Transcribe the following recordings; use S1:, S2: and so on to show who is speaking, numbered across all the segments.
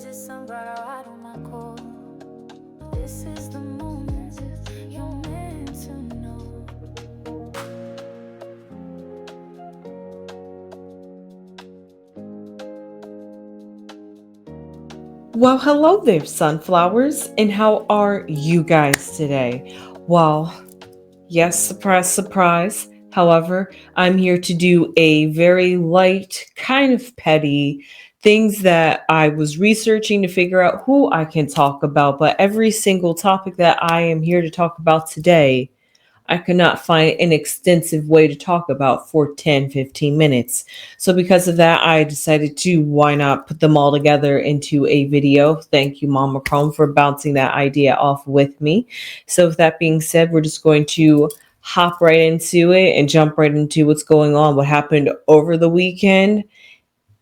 S1: visit somebody right on my core. This is the moment you're meant to know.
S2: Well, hello there, sunflowers, and how are you guys today? Well, yes, surprise, surprise. However, I'm here to do a very light, kind of petty things that I was researching to figure out who I can talk about. But every single topic that I am here to talk about today, I could not find an extensive way to talk about for 10, 15 minutes. So, because of that, I decided to why not put them all together into a video. Thank you, Mama Chrome, for bouncing that idea off with me. So, with that being said, we're just going to hop right into it and jump right into what's going on, what happened over the weekend.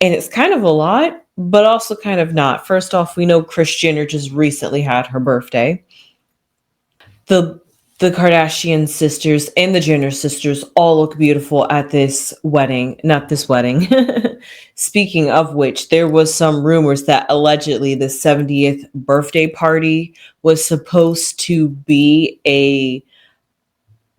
S2: And it's kind of a lot, but also kind of not. First off, we know Kris Jenner just recently had her birthday. The the Kardashian sisters and the Jenner sisters all look beautiful at this wedding, not this wedding. Speaking of which, there was some rumors that allegedly the 70th birthday party was supposed to be a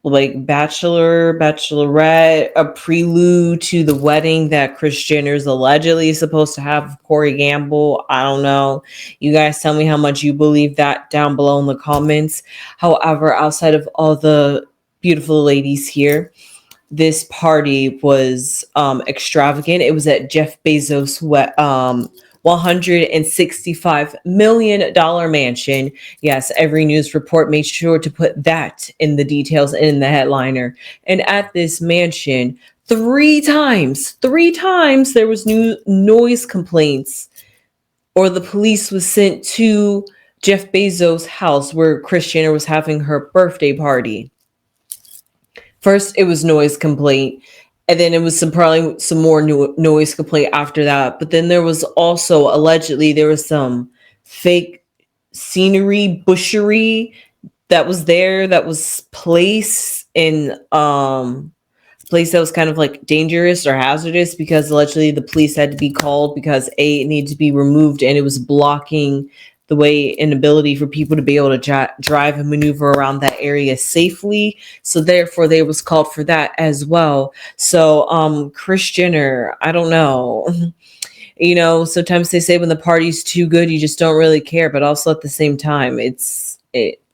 S2: like bachelorette, a prelude to the wedding that Kris Jenner's allegedly supposed to have with Corey Gamble. I don't know. You guys tell me how much you believe that down below in the comments. However, outside of all the beautiful ladies here, this party was extravagant. It was at Jeff Bezos' $165 million mansion. Yes, every news report made sure to put that in the details in the headliner. And at this mansion, three times there was new noise complaints, or the police was sent to Jeff Bezos' house where Kris Jenner was having her birthday party. First, it was noise complaint, and then it was probably some more noise complaint after that. But then there was also allegedly there was some fake scenery, bushery that was there, that was placed in place that was kind of like dangerous or hazardous, because allegedly the police had to be called because it needed to be removed and it was blocking the way and ability for people to be able to drive and maneuver around that area safely. So therefore they was called for that as well. So Kris Jenner, I don't know. Sometimes they say when the party's too good, you just don't really care. But also at the same time, it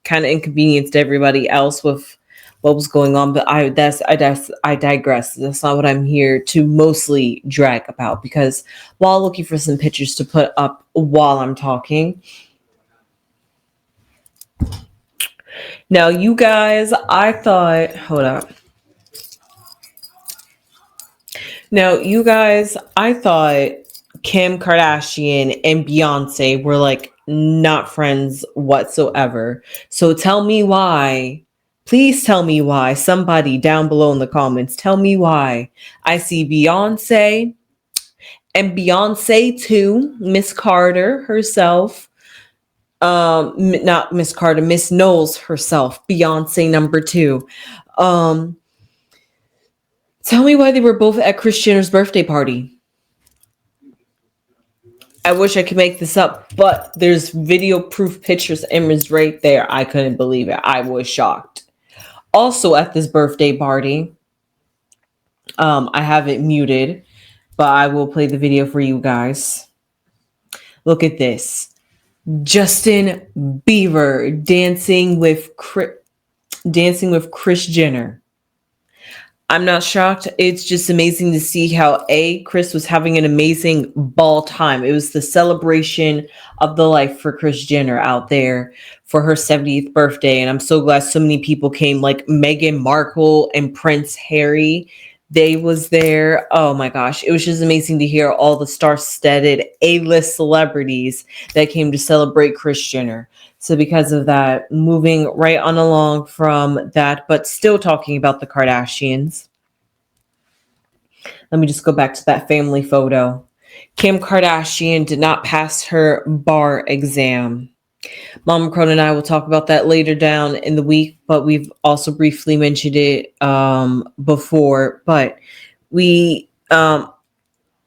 S2: kind of inconvenienced everybody else with what was going on. But I digress. That's not what I'm here to mostly drag about, because while looking for some pictures to put up while I'm talking. Now, you guys, hold up. Now, you guys, I thought Kim Kardashian and Beyonce were like not friends whatsoever. So tell me why. Please tell me why. Somebody down below in the comments, tell me why. I see Beyonce and Beyonce too, Miss Carter herself. Not Miss Carter, Miss Knowles herself, Beyonce number 2. Tell me why they were both at Kris Jenner's birthday party. I wish I could make this up, but there's video proof pictures, images right there. I couldn't believe it. I was shocked. Also at this birthday party, I have it muted, but I will play the video for you guys. Look at this. Justin Bieber dancing with Kris Jenner. I'm not shocked. It's just amazing to see how Kris was having an amazing ball time. It was the celebration of the life for Kris Jenner out there for her 70th birthday. And I'm so glad so many people came, like Meghan Markle and Prince Harry. They was there. Oh my gosh. It was just amazing to hear all the star-studded A-list celebrities that came to celebrate Kris Jenner. So because of that, moving right on along from that, but still talking about the Kardashians. Let me just go back to that family photo. Kim Kardashian did not pass her bar exam. Mama Crone and I will talk about that later down in the week, but we've also briefly mentioned it before. But we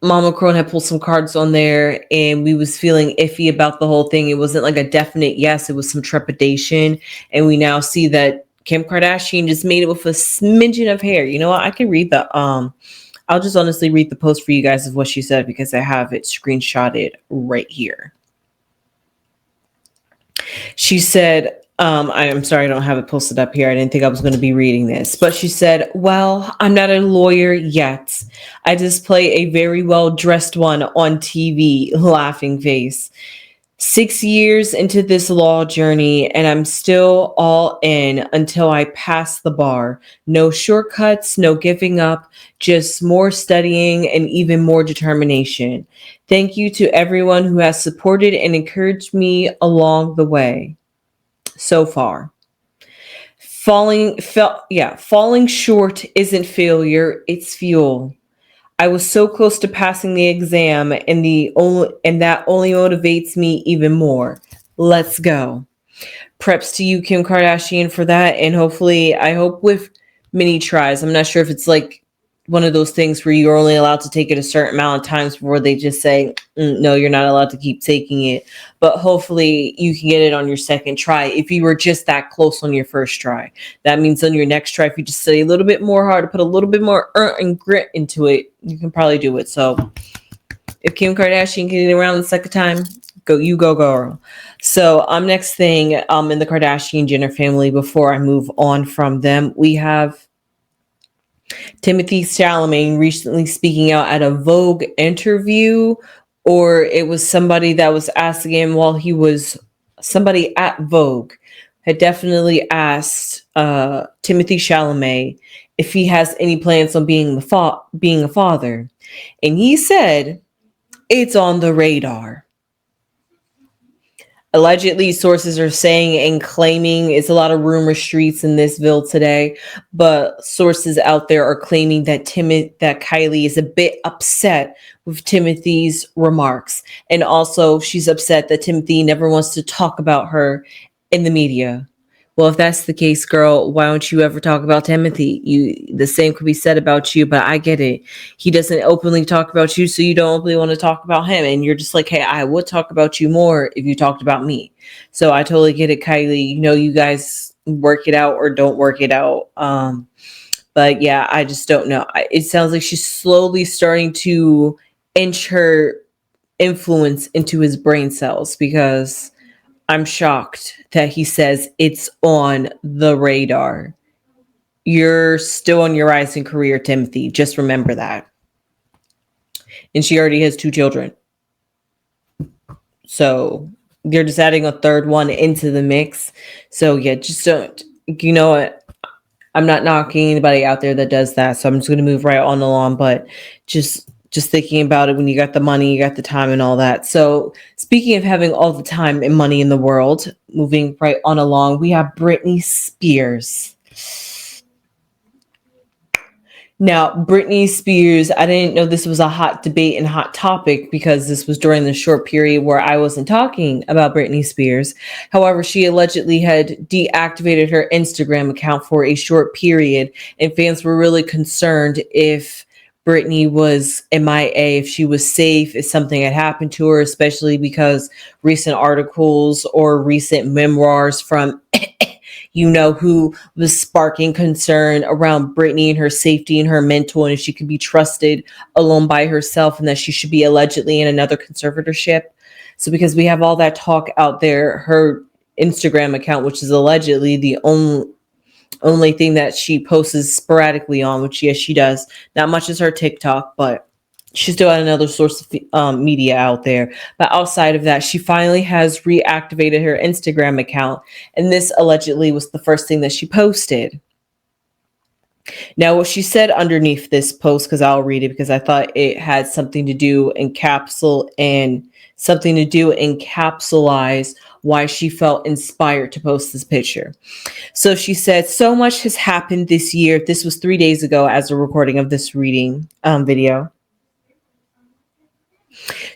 S2: Mama Crone had pulled some cards on there, and we was feeling iffy about the whole thing. It wasn't like a definite yes, it was some trepidation. And we now see that Kim Kardashian just made it with a smidgen of hair. You know what? I can read the I'll just honestly read the post for you guys of what she said because I have it screenshotted right here. She said, I'm sorry, I don't have it posted up here. I didn't think I was going to be reading this. But she said, well, I'm not a lawyer yet. I just play a very well dressed one on TV, laughing face. 6 years into this law journey, and I'm still all in until I pass the bar. No shortcuts, no giving up, just more studying and even more determination. Thank you to everyone who has supported and encouraged me along the way so far. Falling short isn't failure, it's fuel. I was so close to passing the exam, and that only motivates me even more. Let's go. Preps to you, Kim Kardashian, for that, and hopefully, I hope with many tries. I'm not sure if it's like one of those things where you're only allowed to take it a certain amount of times before they just say, no, you're not allowed to keep taking it. But hopefully you can get it on your second try. If you were just that close on your first try, that means on your next try, if you just study a little bit more hard, put a little bit more and grit into it, you can probably do it. So if Kim Kardashian can get it around the second time, go girl. So next thing in the Kardashian Jenner family, before I move on from them, we have Timothy Chalamet recently speaking out at a Vogue interview, or it was somebody that was asking him while he was somebody at Vogue had definitely asked Timothy Chalamet if he has any plans on being a father, and he said it's on the radar. Allegedly, sources are saying and claiming, it's a lot of rumor streets in this ville today, but sources out there are claiming that Kylie is a bit upset with Timothy's remarks. And also she's upset that Timothy never wants to talk about her in the media. Well, if that's the case, girl, why don't you ever talk about Timothy? The same could be said about you, but I get it. He doesn't openly talk about you, so you don't openly want to talk about him. And you're just like, hey, I would talk about you more if you talked about me. So I totally get it, Kylie. You know, you guys work it out or don't work it out. But yeah, I just don't know. It sounds like she's slowly starting to inch her influence into his brain cells, because I'm shocked that he says it's on the radar. You're still on your rising career, Timothy. Just remember that. And she already has 2 children. So they're just adding a third one into the mix. So yeah, just don't, you know what? I'm not knocking anybody out there that does that. So I'm just going to move right on along. But just thinking about it, when you got the money, you got the time and all that. So speaking of having all the time and money in the world, moving right on along, we have Britney Spears. Now, Britney Spears, I didn't know this was a hot debate and hot topic because this was during the short period where I wasn't talking about Britney Spears. However, she allegedly had deactivated her Instagram account for a short period, and fans were really concerned if Britney was MIA, if she was safe, if something had happened to her, especially because recent articles or recent memoirs from you know who was sparking concern around Britney and her safety and her mental, and if she could be trusted alone by herself, and that she should be allegedly in another conservatorship. So because we have all that talk out there, her Instagram account, which is allegedly the only thing that she posts sporadically on, which yes, she does. Not much as her TikTok, but she's still at another source of media out there. But outside of that, she finally has reactivated her Instagram account. And this allegedly was the first thing that she posted. Now, what she said underneath this post, because I'll read it because I thought it had something to do encapsulize why she felt inspired to post this picture. So she said, so much has happened this year. This was 3 days ago as a recording of this reading video.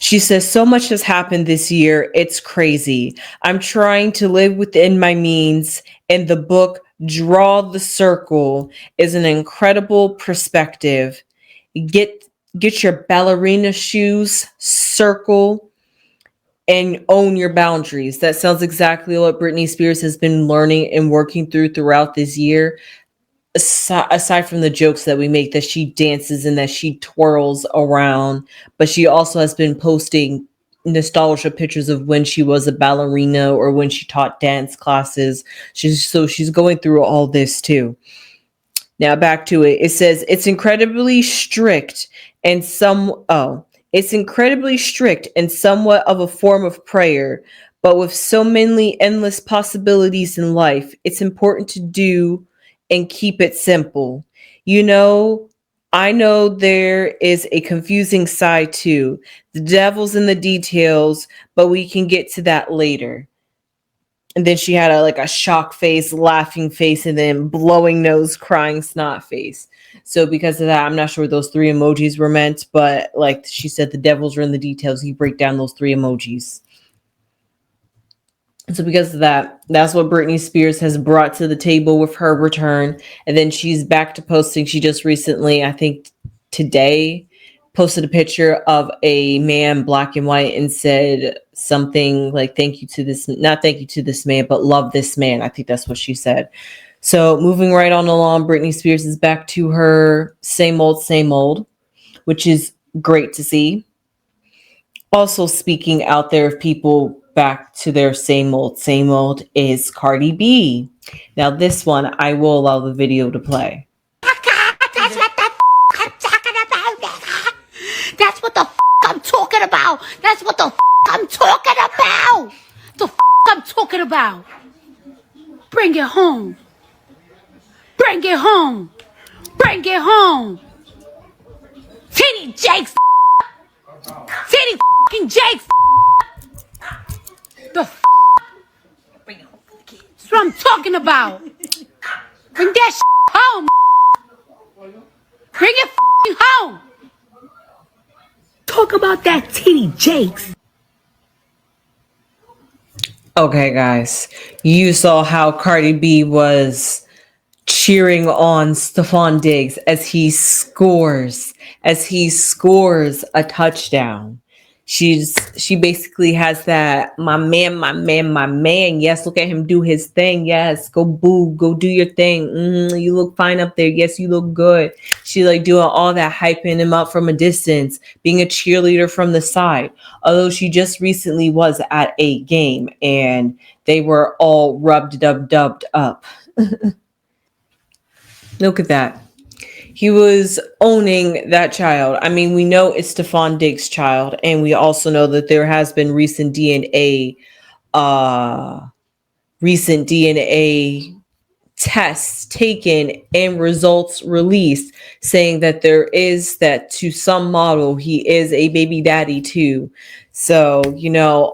S2: She says, so much has happened this year. It's crazy. I'm trying to live within my means, and the book Draw the Circle is an incredible perspective. Get get your ballerina shoes, circle, and own your boundaries. That sounds exactly what Britney Spears has been learning and working throughout this year. Aside from the jokes that we make, that she dances and that she twirls around, but she also has been posting nostalgia pictures of when she was a ballerina or when she taught dance classes. She's going through all this too. Now back to it. It says it's incredibly strict and it's incredibly strict and somewhat of a form of prayer, but with so many endless possibilities in life, it's important to do and keep it simple. You know, I know there is a confusing side too. The devil's in the details, but we can get to that later. And then she had a shock face, laughing face, and then blowing nose, crying snot face. So because of that, I'm not sure what those three emojis were meant, but like she said, the devils are in the details. You break down those three emojis. So because of that, that's what Britney Spears has brought to the table with her return. And then she's back to posting. She just recently, I think today, posted a picture of a man, black and white, and said something like, thank you to this, not thank you to this man, but love this man. I think that's what she said. So moving right on along, Britney Spears is back to her same old, which is great to see. Also speaking out there of people back to their same old is Cardi B. Now this one, I will allow the video to play.
S3: That's what the I'm talking about, nigga. That's what the I'm talking about. That's what the I'm talking about. The I'm talking about. Bring it home. Bring it home. Bring it home. Titty Jakes. Titty fucking Jakes. The bring it home for the kids. That's what I'm talking about. Bring that home. Bring it home. Talk about that Titty Jakes.
S2: Okay, guys, you saw how Cardi B was cheering on Stephon Diggs as he scores a touchdown. She basically has that my man. Yes, look at him do his thing. Yes, go boo, go do your thing. You look fine up there. Yes, you look good. She like doing all that, hyping him up from a distance, being a cheerleader from the side. Although she just recently was at a game and they were all dubbed up. Look at that. He was owning that child. I mean, we know it's Stephon Diggs' child, and we also know that there has been recent DNA tests taken and results released saying that to some model he is a baby daddy too. So,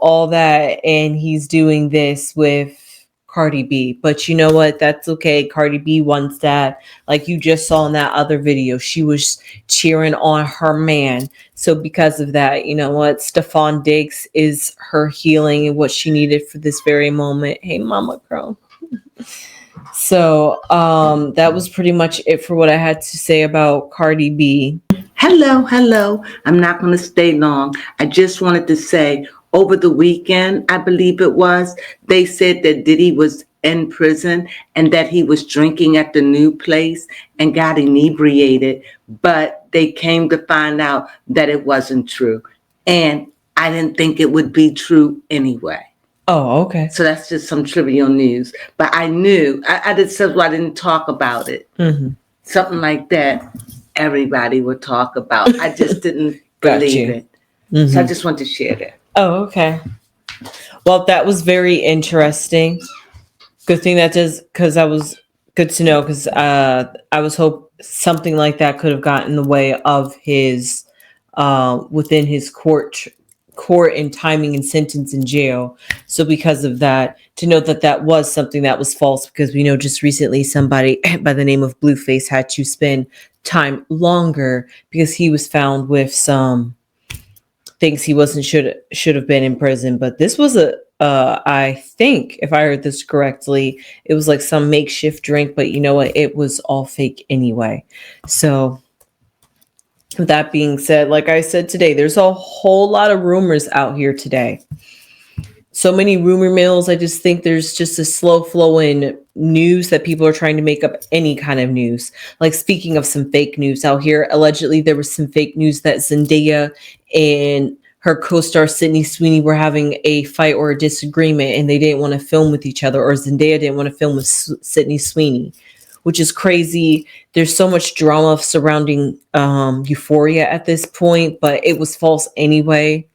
S2: all that, and he's doing this with Cardi B. But you know what? That's okay. Cardi B wants that. Like you just saw in that other video, she was cheering on her man. So because of that, you know what? Stephon Diggs is her healing and what she needed for this very moment. Hey, Mama Crone. So that was pretty much it for what I had to say about Cardi B.
S4: Hello. I'm not going to stay long. I just wanted to say, over the weekend, I believe it was, they said that Diddy was in prison and that he was drinking at the new place and got inebriated, but they came to find out that it wasn't true. And I didn't think it would be true anyway.
S2: Oh, okay.
S4: So that's just some trivial news. But I knew, I didn't talk about it.
S2: Mm-hmm.
S4: Something like that, everybody would talk about. I just didn't believe it.
S2: Mm-hmm.
S4: So I just wanted to share that.
S2: Oh, okay. Well, that was very interesting. Good thing that does, because I was good to know, because I was hope something like that could have gotten in the way of his within his court and timing and sentence in jail. So because of that, to know that that was something that was false, because we know just recently somebody by the name of Blueface had to spend time longer because he was found with some things he wasn't should have been in prison. But this was I think if I heard this correctly, it was like some makeshift drink, but you know what? It was all fake anyway. So That being said, like I said today, there's a whole lot of rumors out here today. So many rumor mills. I just think there's just a slow flow in news that people are trying to make up any kind of news. Like, speaking of some fake news out here, allegedly there was some fake news that Zendaya and her co-star Sydney Sweeney were having a fight or a disagreement, and they didn't want to film with each other, or Zendaya didn't want to film with Sydney Sweeney, which is crazy. There's so much drama surrounding Euphoria at this point, but it was false anyway.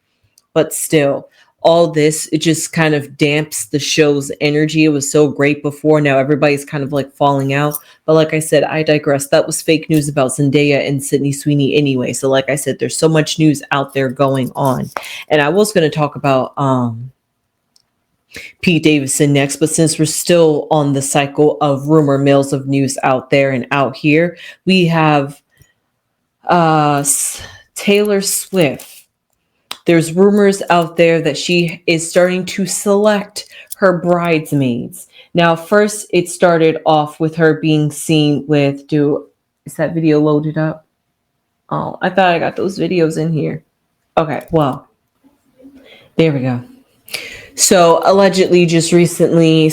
S2: But still, all this, it just kind of damps the show's energy. It was so great before. Now everybody's kind of like falling out. But like I said, I digress. That was fake news about Zendaya and Sydney Sweeney anyway. So like I said, there's so much news out there going on. And I was going to talk about Pete Davidson next, but since we're still on the cycle of rumor mills of news out there and out here, we have Taylor Swift. There's rumors out there that she is starting to select her bridesmaids. Now, first, it started off with her being seen with, is that video loaded up? Oh, I thought I got those videos in here. Okay, well, there we go. So, allegedly, just recently,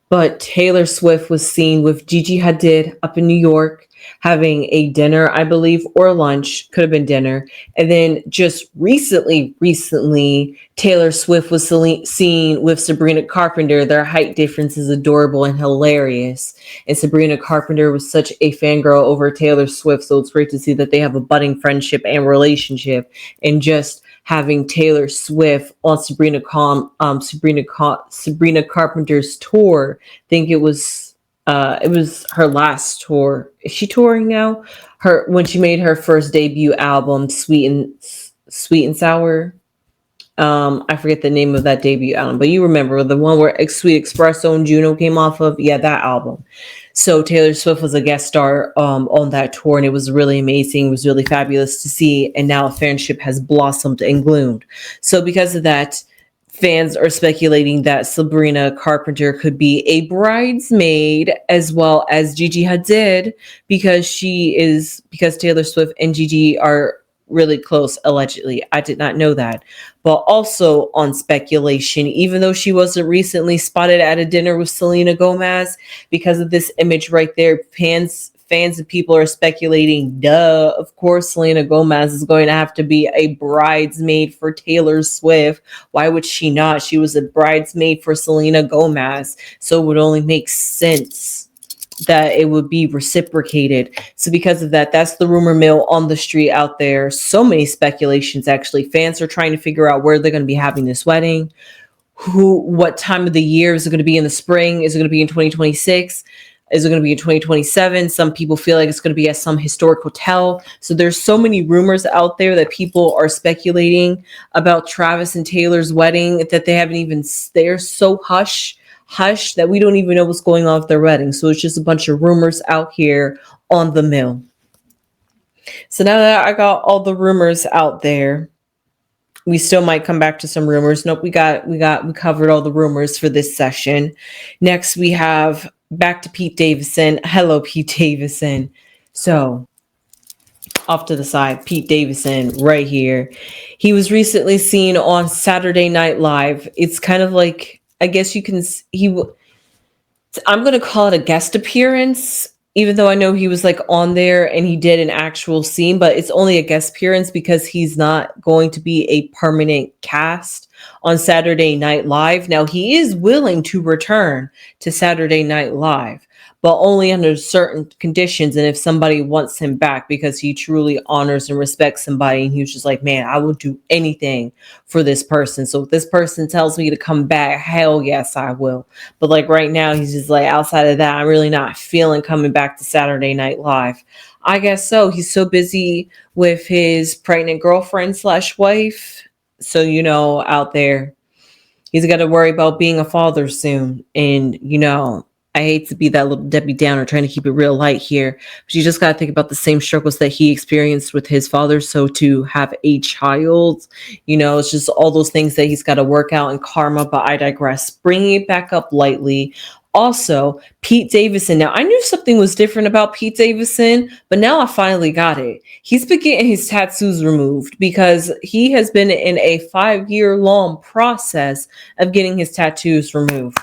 S2: but Taylor Swift was seen with Gigi Hadid up in New York, having a dinner, I believe, or lunch, could have been dinner. And then just recently, Taylor Swift was seen with Sabrina Carpenter. Their height difference is adorable and hilarious. And Sabrina Carpenter was such a fangirl over Taylor Swift. So it's great to see that they have a budding friendship and relationship. And just having Taylor Swift on Sabrina Carpenter's tour, I think it was her last tour. Is she touring now? When she made her first debut album, Sweet and Sour. I forget the name of that debut album, but you remember the one where Sweet Espresso and Juno came off of? Yeah, that album. So Taylor Swift was a guest star on that tour, and it was really amazing. It was really fabulous to see, and now a fanship has blossomed and bloomed. So because of that, fans are speculating that Sabrina Carpenter could be a bridesmaid, as well as Gigi Hadid, because Taylor Swift and Gigi are really close, allegedly. I did not know that. But also on speculation, even though she wasn't recently spotted at a dinner with Selena Gomez, because of this image right there, fans and people are speculating, of course, Selena Gomez is going to have to be a bridesmaid for Taylor Swift. Why would she not? She was a bridesmaid for Selena Gomez. So it would only make sense that it would be reciprocated. So because of that, that's the rumor mill on the street out there. So many speculations, actually. Fans are trying to figure out where they're going to be having this wedding. What time of the year? Is it going to be in the spring? Is it going to be in 2026? Is it going to be in 2027? Some people feel like it's going to be at some historic hotel. So there's so many rumors out there that people are speculating about Travis and Taylor's wedding that they're so hush that we don't even know what's going on with their wedding. So it's just a bunch of rumors out here on the mill. So now that I got all the rumors out there, we still might come back to some rumors. Nope, we covered all the rumors for this session. Next, we have back to Pete Davidson. Hello, Pete Davidson. So, off to the side, Pete Davidson right here. He was recently seen on Saturday Night Live. It's kind of like, I guess you can, I'm going to call it a guest appearance, even though I know he was like on there and he did an actual scene, but it's only a guest appearance because he's not going to be a permanent cast on Saturday Night Live. Now, he is willing to return to Saturday Night Live, but only under certain conditions. And if somebody wants him back, because he truly honors and respects somebody. And he was just like, man, I will do anything for this person. So if this person tells me to come back, hell yes, I will. But like right now, he's just like, outside of that, I'm really not feeling coming back to Saturday Night Live. I guess so. He's so busy with his pregnant girlfriend / wife. So, out there, he's got to worry about being a father soon. And, I hate to be that little Debbie Downer trying to keep it real light here, but you just got to think about the same struggles that he experienced with his father. So to have a child, it's just all those things that he's got to work out and karma, but I digress. Bringing it back up lightly, Also, Pete Davidson. Now, I knew something was different about Pete Davidson, but now I finally got it. He's been getting his tattoos removed because he has been in a 5-year long process of getting his tattoos removed.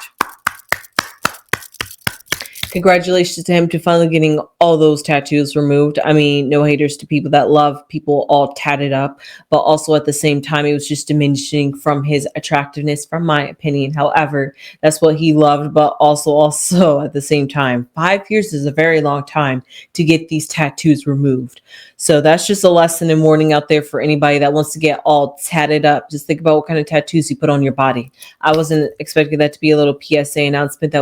S2: Congratulations to him to finally getting all those tattoos removed. I mean, no haters to people that love people all tatted up, but also at the same time, it was just diminishing from his attractiveness, from my opinion. However, that's what he loved, but also at the same time, 5 years is a very long time to get these tattoos removed. So that's just a lesson and warning out there for anybody that wants to get all tatted up. Just think about what kind of tattoos you put on your body. I wasn't expecting that to be a little PSA announcement.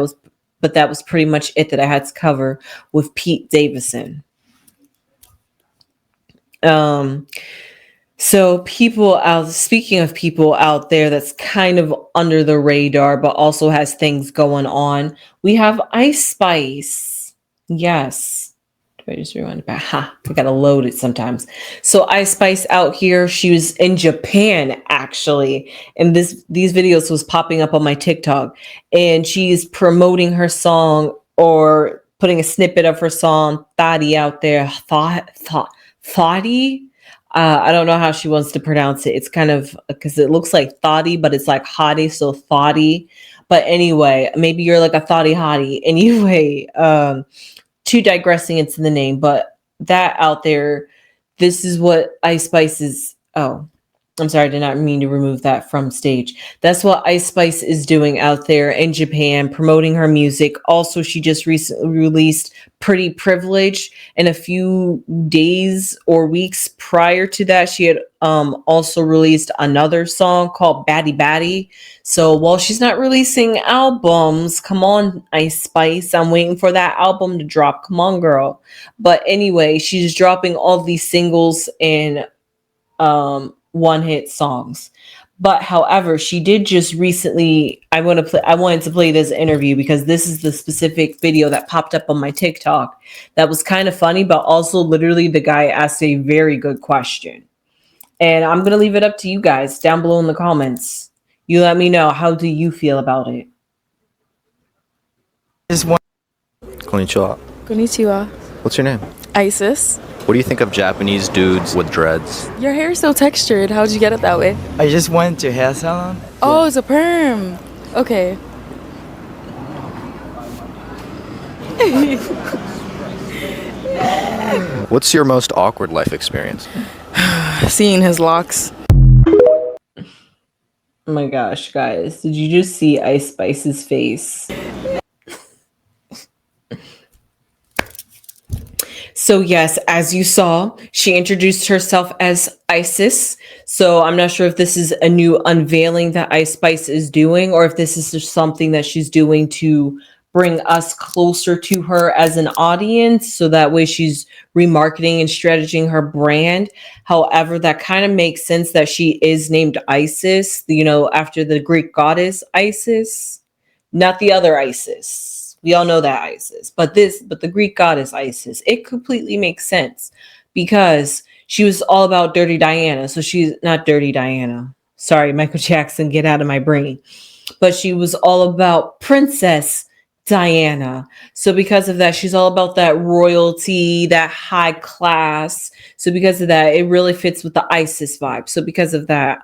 S2: But that was pretty much it that I had to cover with Pete Davidson. So speaking of people out there that's kind of under the radar, but also has things going on, we have Ice Spice. Yes. Do I just rewind it back? I gotta load it sometimes. So Ice Spice out here, she was in Japan actually, and these videos was popping up on my TikTok, and she's promoting her song or putting a snippet of her song Thotty out there. Thotty. I don't know how she wants to pronounce it. It's kind of because it looks like Thotty, but it's like hottie, so Thotty. But anyway, maybe you're like a Thotty hottie. Anyway, too digressing into the name, but that out there, this is what Ice Spice is. Oh, I'm sorry, I did not mean to remove that from stage. That's what Ice Spice is doing out there in Japan, promoting her music. Also, she just recently released Pretty Privilege, and a few days or weeks prior to that, she had also released another song called Batty Batty. So while she's not releasing albums, come on, Ice Spice, I'm waiting for that album to drop. Come on, girl. But anyway, she's dropping all these singles and one-hit songs. But however, she did just recently, I wanted to play this interview because this is the specific video that popped up on my TikTok that was kind of funny, but also literally the guy asked a very good question. And I'm going to leave it up to you guys down below in the comments. You let me know, how do you feel about it?
S5: Konnichiwa.
S6: Konnichiwa.
S5: What's your name?
S6: Isis.
S5: What do you think of Japanese dudes with dreads?
S6: Your hair is so textured. How'd you get it that way?
S7: I just went to hair salon.
S6: Oh, it's a perm. Okay.
S5: What's your most awkward life experience?
S6: Seeing his locks.
S2: Oh my gosh, guys, did you just see Ice Spice's face? So yes, as you saw, she introduced herself as Isis. So I'm not sure if this is a new unveiling that Ice Spice is doing, or if this is just something that she's doing to bring us closer to her as an audience. So that way she's remarketing and strategizing her brand. However, that kind of makes sense that she is named Isis, after the Greek goddess Isis, not the other Isis. We all know that Isis, but the Greek goddess Isis, it completely makes sense because she was all about Dirty Diana. So she's not Dirty Diana. Sorry, Michael Jackson, get out of my brain. But she was all about Princess Diana. So because of that, she's all about that royalty, that high class. So because of that, it really fits with the Isis vibe. So because of that,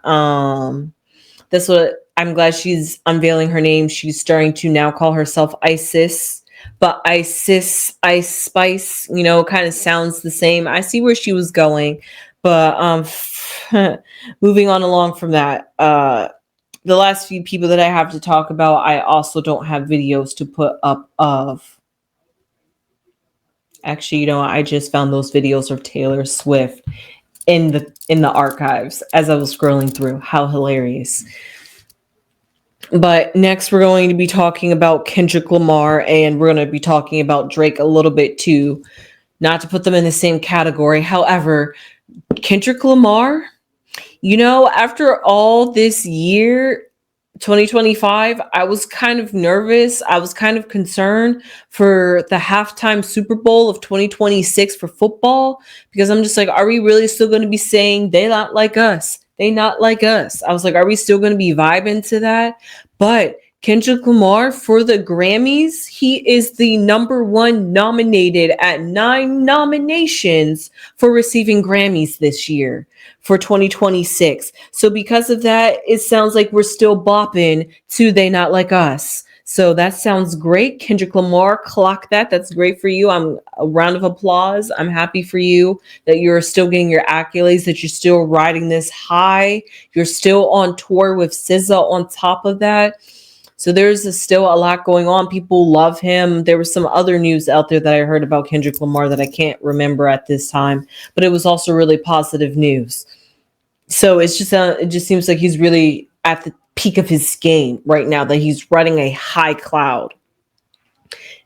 S2: that's what I'm glad she's unveiling her name. She's starting to now call herself Isis, but Isis, Ice Spice, kind of sounds the same. I see where she was going, but moving on along from that, the last few people that I have to talk about, I also don't have videos to put up of. Actually, I just found those videos of Taylor Swift in the archives as I was scrolling through. How hilarious. But next, we're going to be talking about Kendrick Lamar, and we're going to be talking about Drake a little bit too. Not to put them in the same category. However, Kendrick Lamar, after all this year, 2025, I was kind of nervous. I was kind of concerned for the halftime Super Bowl of 2026 for football, because I'm just like, are we really still going to be saying they not like us? They not like us? I was like, are we still going to be vibing to that? But Kendrick Lamar for the Grammys, he is the number one nominated at 9 nominations for receiving Grammys this year for 2026. So because of that, it sounds like we're still bopping to They Not Like Us. So that sounds great. Kendrick Lamar, clock that. That's great for you. I'm a round of applause. I'm happy for you that you're still getting your accolades, that you're still riding this high. You're still on tour with SZA on top of that. So still a lot going on. People love him. There was some other news out there that I heard about Kendrick Lamar that I can't remember at this time, but it was also really positive news. So it just seems like he's really at the peak of his game right now, that he's riding a high cloud.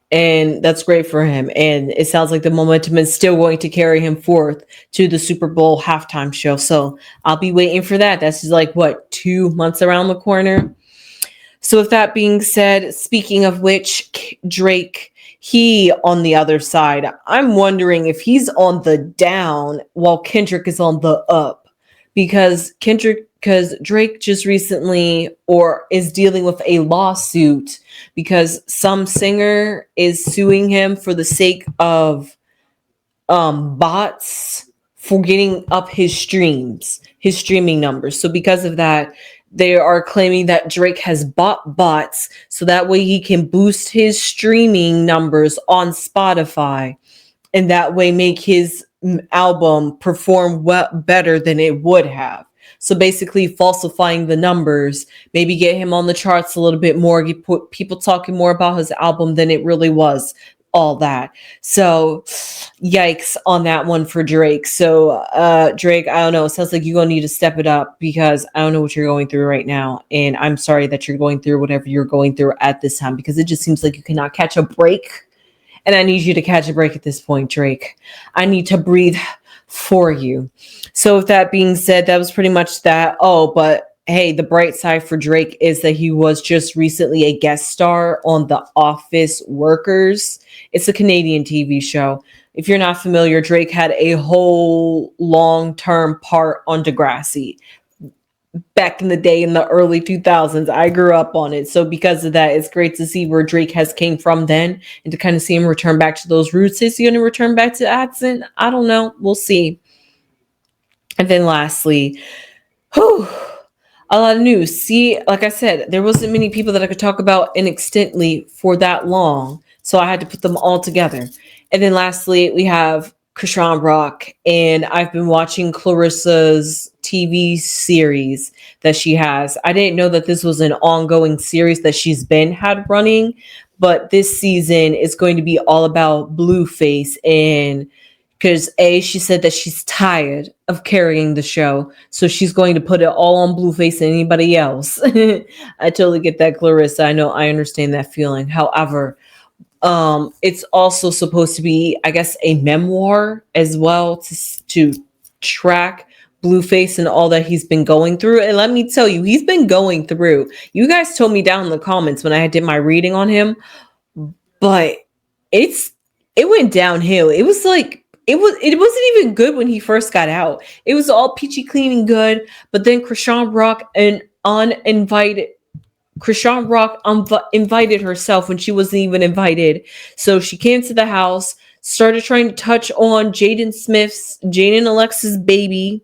S2: And that's great for him. And it sounds like the momentum is still going to carry him forth to the Super Bowl halftime show. So I'll be waiting for that. That's just like, 2 months around the corner? So with that being said, speaking of which, Drake, he on the other side, I'm wondering if he's on the down while Kendrick is on the up, because Drake just recently is dealing with a lawsuit because some singer is suing him for the sake of bots for getting up his streaming numbers. So because of that, they are claiming that Drake has bought bots so that way he can boost his streaming numbers on Spotify, and that way make his album perform better than it would have. So basically falsifying the numbers, maybe get him on the charts a little bit more, get people talking more about his album than it really was. All that. So yikes on that one for Drake. So Drake, I don't know. It sounds like you're going to need to step it up, because I don't know what you're going through right now. And I'm sorry that you're going through whatever you're going through at this time, because it just seems like you cannot catch a break. And I need you to catch a break at this point, Drake. I need to breathe for you. So with that being said, that was pretty much that. Oh, but hey, the bright side for Drake is that he was just recently a guest star on The Office Workers. It's a Canadian TV show. If you're not familiar, Drake had a whole long-term part on Degrassi back in the day in the early 2000s. I grew up on it. So because of that, it's great to see where Drake has came from then, and to kind of see him return back to those roots. Is he going to return back to accent? I don't know. We'll see. And then lastly, a lot of news. See, like I said, there wasn't many people that I could talk about extensively for that long, so I had to put them all together. And then lastly, we have Krishan Rock, and I've been watching Clarissa's TV series that she has. I didn't know that this was an ongoing series that she's had running, but this season is going to be all about Blueface, and because she said that she's tired of carrying the show, so she's going to put it all on Blueface and anybody else. I totally get that, Clarissa. I understand that feeling. However, it's also supposed to be, I guess, a memoir as well to track Blueface and all that he's been going through. And let me tell you, he's been going through. You guys told me down in the comments when I did my reading on him, but it went downhill. It was like, it wasn't even good when he first got out. It was all peachy clean and good, but then Krishan Rock invited herself when she wasn't even invited. So she came to the house, started trying to touch on Jaden Alexis' baby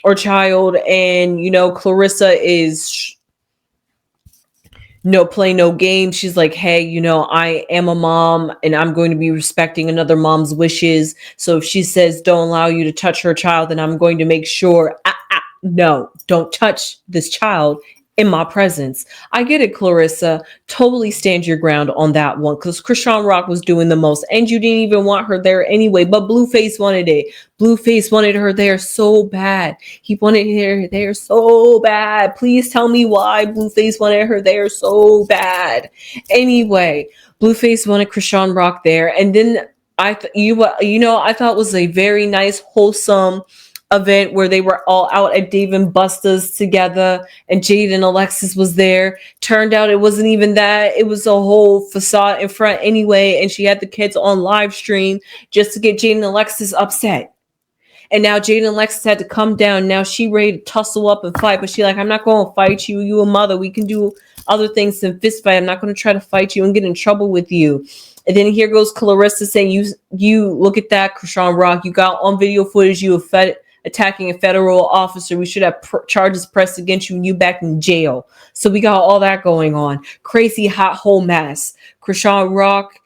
S2: or child, and Clarissa is no play, no game. She's like, hey, I am a mom and I'm going to be respecting another mom's wishes. So if she says don't allow you to touch her child, then I'm going to make sure, no, don't touch this child in my presence. I get it, Clarissa. Totally stand your ground on that one, because Krishan Rock was doing the most, and you didn't even want her there anyway, but Blueface wanted it. Blueface wanted her there so bad. He wanted her there so bad. Please tell me why Blueface wanted her there so bad. Anyway, Blueface wanted Krishan Rock there, and then I thought it was a very nice, wholesome event where they were all out at Dave and Buster's together, and Jade and Alexis was there. Turned out it wasn't even that. It was a whole facade in front anyway, and she had the kids on live stream just to get Jade and Alexis upset. And now Jada and Lexus had to come down. Now she ready to tussle up and fight, but she like, I'm not going to fight you. You a mother. We can do other things than fist fight. I'm not going to try to fight you and get in trouble with you. And then here goes Clarissa saying, you look at that, Krishan Rock. You got on video footage. You attacking a federal officer. We should have charges pressed against you and you back in jail. So we got all that going on. Crazy hot whole mess. Krishan Rock.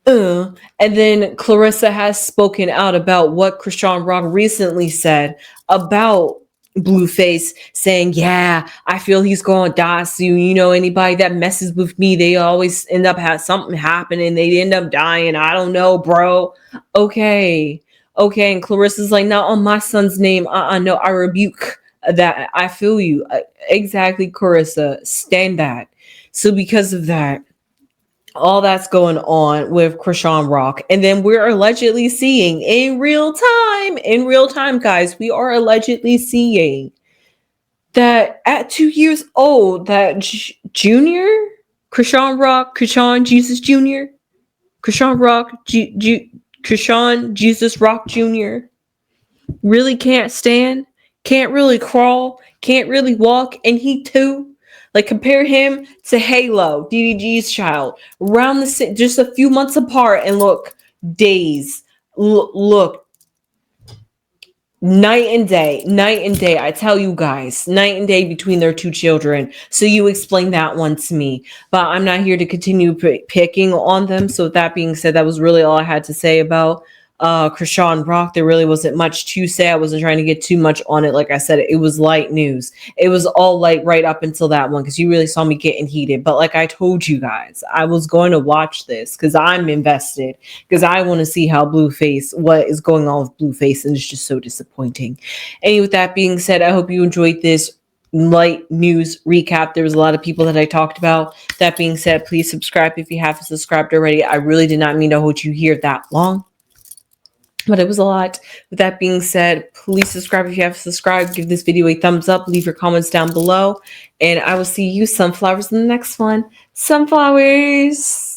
S2: And then Clarissa has spoken out about what Krishan Rock recently said about Blueface, saying, yeah, I feel he's going to die soon. You know, anybody that messes with me, they always end up something happening. They end up dying. I don't know, bro. Okay. And Clarissa's like, not on my son's name. No, I rebuke that. I feel you. Exactly, Clarissa. Stand that. So because of that, all that's going on with Krishan Rock. And then we're allegedly seeing in real time, guys, we are allegedly seeing that at 2 years old, that Junior, Krishan Jesus Jr., Krishan Rock, Krishan Jesus Rock Jr. really can't stand, can't really crawl, can't really walk, and he too. Like, compare him to Halo, DDG's child, around the just a few months apart, and look, days, look, night and day. I tell you guys, night and day between their two children. So you explain that one to me, but I'm not here to continue picking on them. So with that being said, that was really all I had to say about Krishan Rock. There really wasn't much to say. I wasn't trying to get too much on it. Like I said, it was light news. It was all light right up until that one, because you really saw me getting heated. But like I told you guys, I was going to watch this because I'm invested, because I want to see how what is going on with Blueface, and it's just so disappointing. And with that being said, I hope you enjoyed this light news recap. There was a lot of people that I talked about. That being said, please subscribe if you haven't subscribed already. I really did not mean to hold you here that long, but it was a lot. With that being said, please subscribe if you haven't subscribed. Give this video a thumbs up. Leave your comments down below. And I will see you, sunflowers, in the next one. Sunflowers!